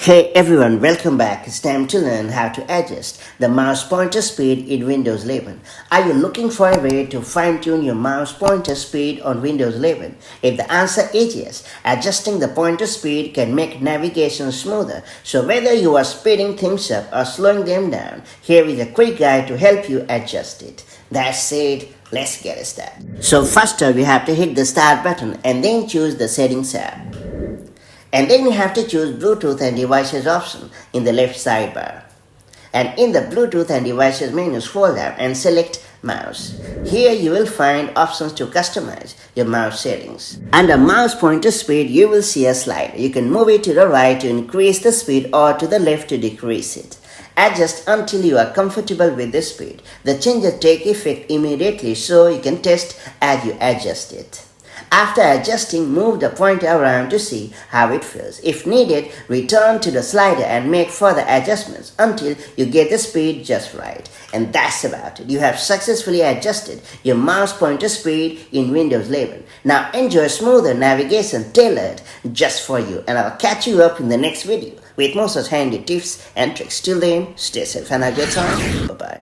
Hey everyone, welcome back. It's time to learn how to adjust the mouse pointer speed in Windows 11. Are you looking for a way to fine-tune your mouse pointer speed on Windows 11? If the answer is yes, adjusting the pointer speed can make navigation smoother. So whether you are speeding things up or slowing them down, here is a quick guide to help you adjust it. That's it. Let's get started. So first up, you have to hit the Start button and then choose the Settings tab. And then you have to choose Bluetooth and Devices option in the left sidebar. And in the Bluetooth and Devices menu, scroll down and select Mouse. Here you will find options to customize your mouse settings. Under Mouse Pointer Speed, you will see a slider. You can move it to the right to increase the speed or to the left to decrease it. Adjust until you are comfortable with the speed. The changes take effect immediately, so you can test as you adjust it. After adjusting, move the pointer around to see how it feels. If needed, return to the slider and make further adjustments until you get the speed just right. And that's about it. You have successfully adjusted your mouse pointer speed in Windows 11. Now enjoy smoother navigation tailored just for you. And I'll catch you up in the next video with more such handy tips and tricks. Till then, stay safe and have a good time. Bye-bye.